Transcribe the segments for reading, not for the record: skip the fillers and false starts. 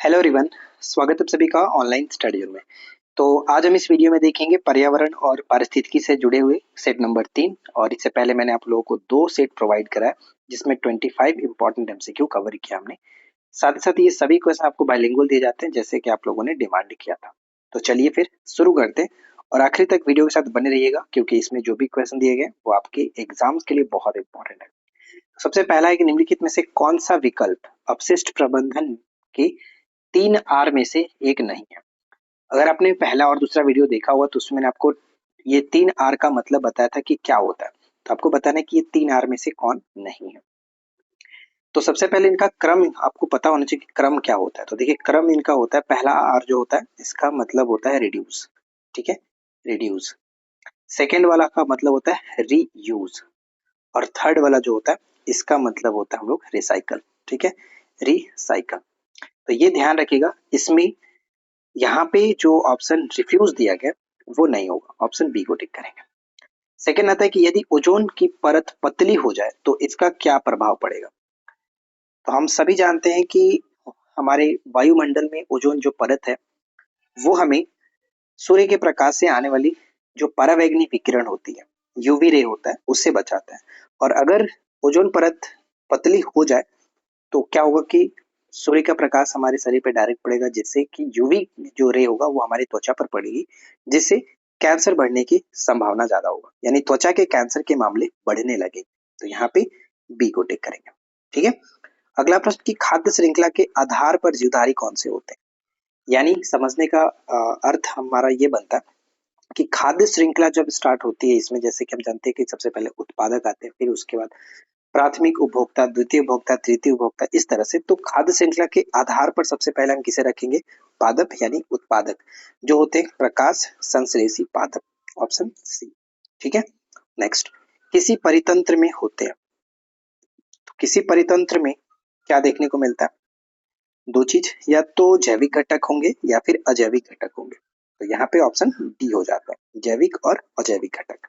Hello everyone. स्वागत है आप सभी का ऑनलाइन स्टडी में। तो आज हम इस वीडियो में देखेंगे पर्यावरण और पारिस्थितिकी से जुड़े हुए सेट नंबर 3। और इससे पहले मैंने आप लोगों को 2 सेट प्रोवाइड करा है जिसमें 25 इंपॉर्टेंट एमसीक्यू कवर किया हमने। साथ ही साथ ये सभी क्वेश्चन आपको बाइलिंगुअल दिए जाते हैं जैसे कि आप लोगों ने डिमांड किया था। तो चलिए फिर शुरू करते हैं और आखिरी तक वीडियो के साथ बने रहिएगा क्योंकि इसमें जो भी क्वेश्चन दिए गए वो आपके एग्जाम्स के लिए बहुत इंपॉर्टेंट है। सबसे पहला है कि निम्नलिखित में से कौन सा विकल्प अपशिष्ट प्रबंधन के 3 आर में से एक नहीं है। अगर आपने पहला और दूसरा वीडियो देखा हुआ तो उसमें मैंने आपको ये 3 आर का मतलब बताया था कि क्या होता है। तो आपको बताना है कि ये 3 आर में से कौन नहीं है। तो सबसे पहले इनका क्रम आपको पता होना चाहिए कि क्रम क्या होता है। तो देखिए क्रम इनका होता है, पहला आर जो होता है इसका मतलब होता है रिड्यूस। ठीक है, रिड्यूस। सेकेंड वाला का मतलब होता है रीयूज। और थर्ड वाला जो होता है इसका मतलब होता है हम लोग रिसाइकल। ठीक है, रिसाइकल। तो ये ध्यान रखिएगा, इसमें यहाँ पे जो ऑप्शन रिफ्यूज दिया गया वो नहीं होगा, ऑप्शन बी को टिक करेंगे। सेकेंड आता है कि यदि ओजोन की परत पतली हो जाए तो इसका क्या प्रभाव पड़ेगा। तो हम सभी जानते हैं कि हमारे वायुमंडल में ओजोन जो परत है वो हमें सूर्य के प्रकाश से आने वाली जो परावैंगनी विकिरण होती है, यूवी रे होता है, उससे बचाता है। और अगर ओजोन परत पतली हो जाए तो क्या होगा कि सूर्य का प्रकाश हमारे शरीर पे डायरेक्ट पड़ेगा जिससे कि यूवी जो रे होगा वो हमारी त्वचा पर पड़ेगी, जिससे कैंसर बढ़ने की संभावना ज्यादा होगा, यानी त्वचा के कैंसर के मामले बढ़ने लगे। तो यहाँ पे बी को टिक करेंगे। ठीक है, अगला प्रश्न की खाद्य श्रृंखला के आधार पर जीवधारी कौन से होते हैं। यानी समझने का अर्थ हमारा ये बनता है कि खाद्य श्रृंखला जब स्टार्ट होती है इसमें, जैसे कि हम जानते हैं कि सबसे पहले उत्पादक आते हैं, फिर उसके बाद प्राथमिक उपभोक्ता, द्वितीय उपभोक्ता, तृतीय उपभोक्ता, इस तरह से। तो खाद्य श्रृंखला के आधार पर सबसे पहले हम किसे रखेंगे, पादप यानी उत्पादक जो होते हैं प्रकाश संश्लेषी पादप, ऑप्शन सी। ठीक है, नेक्स्ट, किसी परितंत्र में होते हैं। तो किसी परितंत्र में क्या देखने को मिलता है, दो चीज, या तो जैविक घटक होंगे या फिर अजैविक घटक होंगे। तो यहाँ पे ऑप्शन डी हो जाता है, जैविक और अजैविक घटक।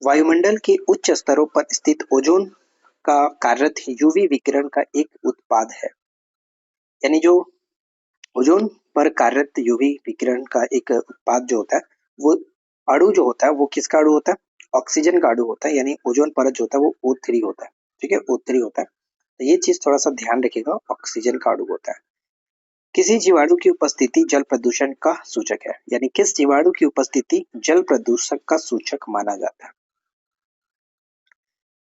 वायुमंडल के उच्च स्तरों पर स्थित ओजोन का कार्यरत यूवी विकिरण का एक उत्पाद है। यानी जो ओजोन पर कार्यरत यूवी विकिरण का एक उत्पाद जो होता है वो अणु जो होता है वो किसका अणु होता है, ऑक्सीजन का अणु होता है। यानी ओजोन परत जो होता है वो O3 होता है। ठीक है, O3 होता है। तो ये चीज थोड़ा सा ध्यान रखिएगा, ऑक्सीजन का अणु होता है। किसी जीवाणु की उपस्थिति जल प्रदूषण का सूचक है। यानी किस जीवाणु की उपस्थिति जल प्रदूषण का सूचक माना जाता है।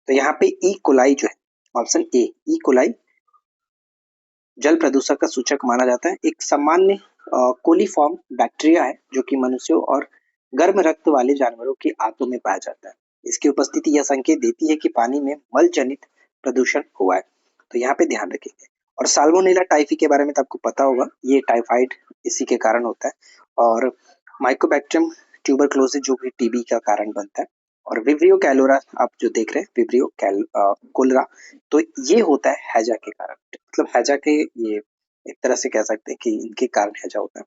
तो यहाँ पे ई कोलाई जो है, ऑप्शन ए ई कोलाई जल प्रदूषण का सूचक माना जाता है। एक सामान्य कोलीफॉर्म बैक्टीरिया है जो कि मनुष्यों और गर्म रक्त वाले जानवरों के आंतों में पाया जाता है। इसकी उपस्थिति यह संकेत देती है कि पानी में मल जनित प्रदूषण हुआ है। तो यहाँ पे ध्यान रखेंगे। और साल्मोनेला टाइफी के बारे में तो आपको पता होगा, ये टाइफाइड इसी के कारण होता है। और माइकोबैक्टीरियम ट्यूबरक्लोसिस जो कि टीबी का कारण बनता है। और विब्रियो कैलोरा आप जो देख रहे हैं, विब्रियो कोलरा, तो ये होता है हैजा के कारण। मतलब हैजा के ये एक तरह से कह सकते हैं कि इनके कारण हैजा होता है।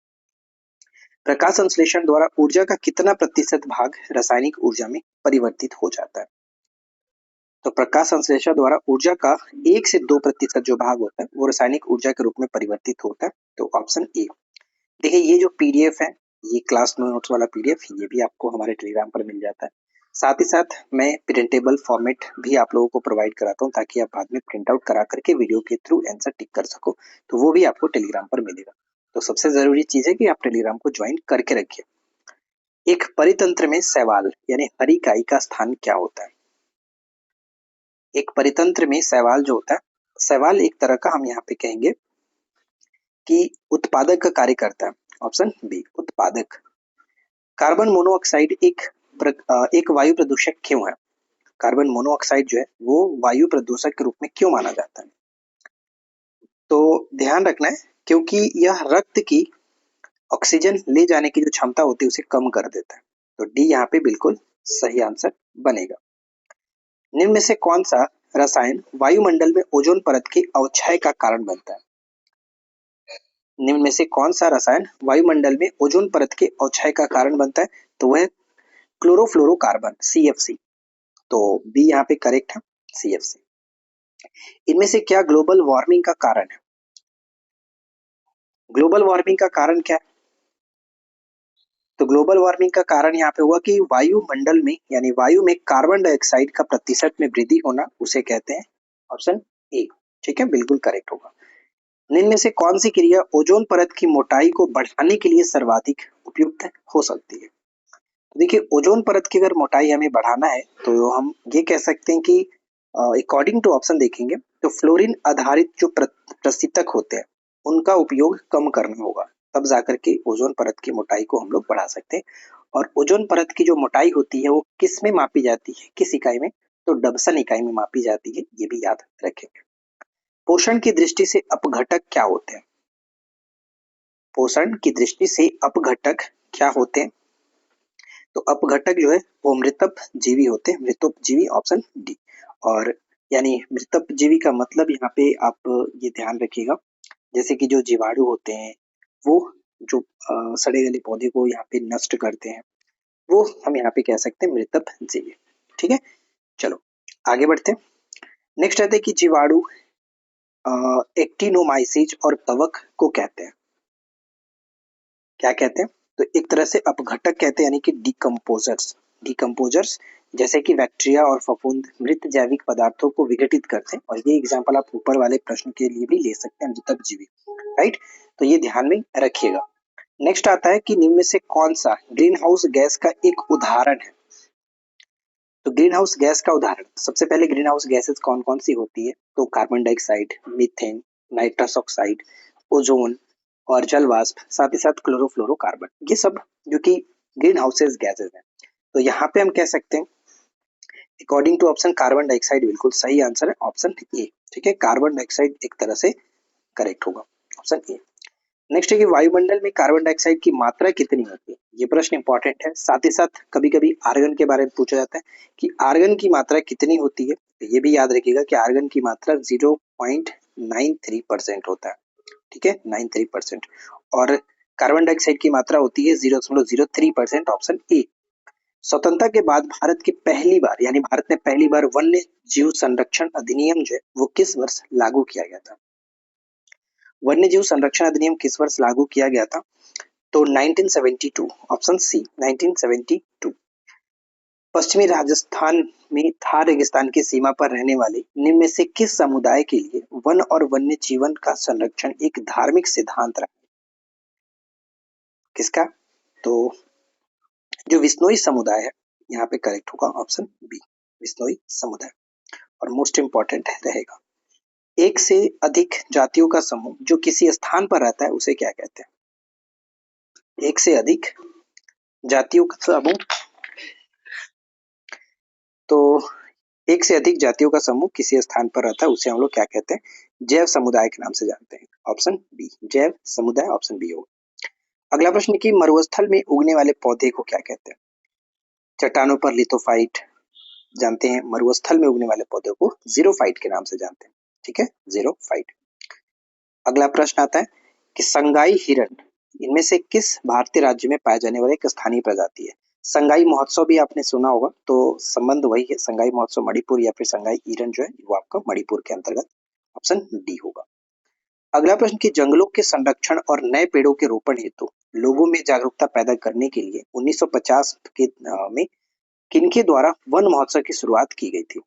प्रकाश संश्लेषण द्वारा ऊर्जा का कितना प्रतिशत भाग रासायनिक ऊर्जा में परिवर्तित हो जाता है। तो प्रकाश संश्लेषण द्वारा ऊर्जा का 1 से 2% जो भाग होता है वो रासायनिक ऊर्जा के रूप में परिवर्तित होता है। तो ऑप्शन ए। देखिए ये जो पीडीएफ है, ये क्लास नोट्स वाला पीडीएफ, ये भी आपको हमारे टेलीग्राम पर मिल जाता है। साथ ही साथ मैं प्रिंटेबल फॉर्मेट भी आप लोगों को प्रोवाइड कराता हूँ ताकि आप बाद में प्रिंट आउट करा करके वीडियो के थ्रू आंसर टिक कर सको। तो वो भी आपको टेलीग्राम पर मिलेगा। तो सबसे जरूरी चीज है कि आप टेलीग्राम को ज्वाइन करके रखिए। एक परितंत्र में शैवाल यानी हरी इकाई का स्थान क्या होता है। एक परितंत्र में शैवाल जो होता है, शैवाल एक तरह का हम यहाँ पे कहेंगे कि उत्पादक का कार्य करता है। ऑप्शन बी उत्पादक। कार्बन मोनोऑक्साइड एक वायु प्रदूषक क्यों है। कार्बन मोनोऑक्साइड जो है वो वायु प्रदूषक के रूप में क्यों माना जाता है। तो ध्यान रखना है क्योंकि यह रक्त की ऑक्सीजन ले जाने की जो क्षमता होती है उसे कम कर देता है। तो डी यहाँ पे बिल्कुल सही आंसर बनेगा। निम्न में से कौन सा रसायन वायुमंडल में ओजोन परत के अवक्षय का कारण बनता है। निम्न में से कौन सा रसायन वायुमंडल में ओजोन परत के अवक्षय का कारण बनता है। तो वह क्लोरोफ्लोरोकार्बन CFC। तो बी यहाँ पे करेक्ट है, CFC। इनमें से क्या ग्लोबल वार्मिंग का कारण है। ग्लोबल वार्मिंग का कारण क्या है? तो ग्लोबल वार्मिंग का कारण यहाँ पे हुआ कि वायुमंडल में यानी वायु में कार्बन डाइऑक्साइड का प्रतिशत में वृद्धि होना, उसे कहते हैं ऑप्शन ए। ठीक है, बिल्कुल करेक्ट होगा। निम्न में से कौन सी क्रिया ओजोन परत की मोटाई को बढ़ाने के लिए सर्वाधिक उपयुक्त हो सकती है? तो देखिए, ओजोन परत की अगर मोटाई हमें बढ़ाना है तो हम ये कह सकते हैं कि अकॉर्डिंग टू ऑप्शन देखेंगे तो फ्लोरीन आधारित जो प्रशीतक होते हैं उनका उपयोग कम करना होगा, तब जाकर के ओजोन परत की मोटाई को हम लोग बढ़ा सकते हैं। और ओजोन परत की जो मोटाई होती है वो किस में मापी जाती है, किस इकाई में? तो डबसन इकाई में मापी जाती है, ये भी याद रखेंगे। पोषण की दृष्टि से अपघटक क्या होते हैं? पोषण की दृष्टि से अपघटक क्या होते हैं? तो अपघटक जो है वो मृतप जीवी होते हैं, मृतोप जीवी, ऑप्शन डी। और यानी मृतप जीवी का मतलब यहाँ पे आप ये ध्यान रखिएगा, जैसे कि जो जीवाणु होते हैं वो जो सड़े गले पौधे को यहाँ पे नष्ट करते हैं, वो हम यहाँ पे कह सकते हैं मृतप जीवी। ठीक है, चलो आगे बढ़ते हैं। नेक्स्ट आते हैं कि जीवाणु एक्टिनोमाइसीज और कवक को कहते हैं, क्या कहते हैं? तो एक तरह से अपघटक कहते हैं, यानी कि डिकम्पोजर्स। डिकम्पोजर्स जैसे कि बैक्टीरिया और फफूंद मृत जैविक पदार्थों को विघटित करते हैं, और ये एग्जांपल आप ऊपर वाले प्रश्न के लिए भी ले सकते हैं, मृतक जीवी। राइट, तो ये ध्यान में रखिएगा। नेक्स्ट आता है कि निम्न में से कौन सा ग्रीन हाउस गैस का एक उदाहरण है? तो ग्रीन हाउस गैस का उदाहरण, सबसे पहले ग्रीन हाउस गैसेस कौन कौन सी होती है? तो carbon dioxide, methane, nitrous oxide, ozone और जल वाष्प, साथ ही साथ क्लोरोफ्लोरोकार्बन, ये सब जो कि ग्रीन हाउसेस गैसेस हैं। तो यहाँ पे हम कह सकते हैं according to option carbon dioxide बिल्कुल सही आंसर है, ऑप्शन ए। ठीक है, कार्बन डाइऑक्साइड एक तरह से करेक्ट होगा, ऑप्शन ए। नेक्स्ट है कि वायुमंडल में कार्बन डाइऑक्साइड की मात्रा कितनी होती है? ये प्रश्न इंपॉर्टेंट है। साथ ही साथ कभी कभी आर्गन के बारे में पूछा जाता है कि आर्गन की मात्रा कितनी होती है, तो ये भी याद रखिएगा कि आर्गन की मात्रा 0.93% होता है। ठीक है, 93%। और कार्बन डाइऑक्साइड की मात्रा होती है 0.03%, ऑप्शन ए। स्वतंत्रता के बाद भारत की पहली बार यानी भारत ने पहली बार वन्य जीव संरक्षण अधिनियम जो है वो किस वर्ष लागू किया गया था? वन्य जीव संरक्षण अधिनियम किस वर्ष लागू किया गया था? तो 1972, ऑप्शन सी 1972। पश्चिमी राजस्थान में थार रेगिस्तान की सीमा पर रहने वाले निम्न में से किस समुदाय के लिए वन और वन्य जीवन का संरक्षण एक धार्मिक सिद्धांत रहा? किसका? तो जो विश्नोई समुदाय है, यहाँ पे करेक्ट होगा ऑप्शन बी, विश्नोई समुदाय। और मोस्ट इंपॉर्टेंट रहेगा, एक से अधिक जातियों का समूह जो किसी स्थान पर रहता है उसे क्या कहते हैं? एक से अधिक जातियों का समूह, तो एक से अधिक जातियों का समूह किसी स्थान पर रहता है उसे हम लोग क्या कहते हैं? जैव समुदाय के नाम से जानते हैं, ऑप्शन बी, जैव समुदाय, ऑप्शन बी होगा। अगला प्रश्न की मरुस्थल में उगने वाले पौधे को क्या कहते हैं? चट्टानों पर लिथोफाइट जानते हैं, मरुस्थल में उगने वाले पौधे को जीरोफाइट के नाम से जानते हैं। ठीक है, जीरोफाइट। अगला प्रश्न आता है कि संगाई हिरण इनमें से किस भारतीय राज्य में पाए जाने वाले एक स्थानीय प्रजाति है? संगाई महोत्सव भी आपने सुना होगा, तो संबंध वही है, संगाई महोत्सव मणिपुर या फिर संगाई हिरण जो है वो आपका मणिपुर के अंतर्गत, ऑप्शन डी होगा। अगला प्रश्न कि जंगलों के संरक्षण और नए पेड़ों के रोपण हेतु लोगों में जागरूकता पैदा करने के लिए 1950 के में किनके द्वारा वन महोत्सव की शुरुआत की गई थी?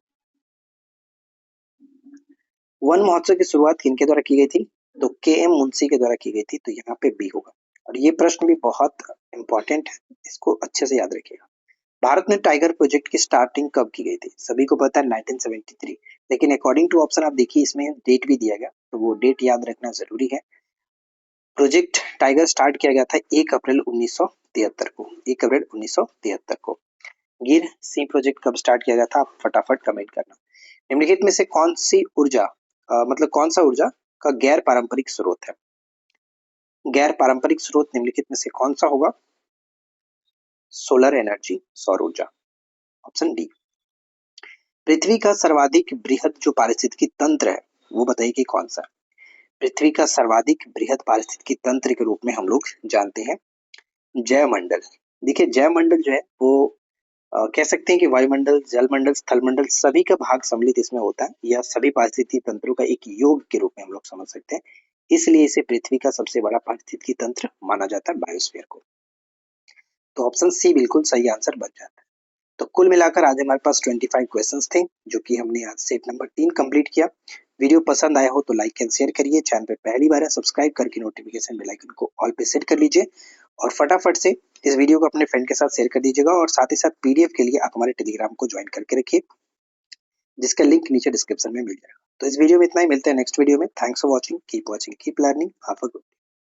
वन महोत्सव की शुरुआत किनके द्वारा की गई थी? तो के एम मुंशी के द्वारा की गई थी, तो यहाँ पे बी होगा। और ये प्रश्न भी बहुत इंपॉर्टेंट है, इसको अच्छे से याद रखिएगा। भारत में टाइगर प्रोजेक्ट की स्टार्टिंग कब की गई थी? सभी को पता है 1973, लेकिन अकॉर्डिंग टू ऑप्शन आप देखिए इसमें डेट भी दिया गया, तो वो डेट याद रखना जरूरी है। प्रोजेक्ट टाइगर स्टार्ट किया गया था 1 अप्रैल 1973 को, 1 अप्रैल 1973 को। गिर सी प्रोजेक्ट कब स्टार्ट किया गया था? आप फटाफट कमेंट करना। निम्नलिखित में से कौन सी ऊर्जा मतलब कौन सा ऊर्जा का गैर पारंपरिक स्रोत है? गैर पारंपरिक स्रोत निम्नलिखित में से कौन सा होगा? सोलर एनर्जी, सौर ऊर्जा, ऑप्शन डी। पृथ्वी का सर्वाधिक बृहद जो पारिस्थितिकी तंत्र है वो बताइए कि कौन सा? पृथ्वी का सर्वाधिक बृहद पारिस्थितिकी तंत्र के रूप में हम लोग जानते हैं जैवमंडल। देखिए जैवमंडल जो है वो कह सकते हैं कि वायुमंडल, जलमंडल, स्थलमंडल सभी का भाग सम्मिलित इसमें होता है, या सभी पारिस्थितिकी तंत्रों का एक योग के रूप में हम लोग समझ सकते हैं। इसलिए इसे पृथ्वी का सबसे बड़ा पारिस्थितिकी तंत्र माना जाता है, बायोस्फीयर को। तो ऑप्शन सी बिल्कुल सही आंसर बन जाता है। तो कुल मिलाकर आज हमारे पास 25 क्वेश्चंस थे, जो कि हमने आज सेट नंबर 3 कंप्लीट किया। वीडियो पसंद आया हो तो लाइक एंड शेयर करिए, चैनल पे पहली बार है सब्सक्राइब करके नोटिफिकेशन बेल आइकन को ऑल पे सेट कर लीजिए और फटाफट से इस वीडियो को अपने फ्रेंड के साथ शेयर कर दीजिएगा और साथ ही साथ पीडीएफ के लिए आप हमारे टेलीग्राम को ज्वाइन करके रखिए, जिसका लिंक नीचे डिस्क्रिप्शन में मिल जाएगा। तो इस वीडियो में इतना ही, मिलते हैं नेक्स्ट वीडियो में। Thanks for watching, keep learning, have a good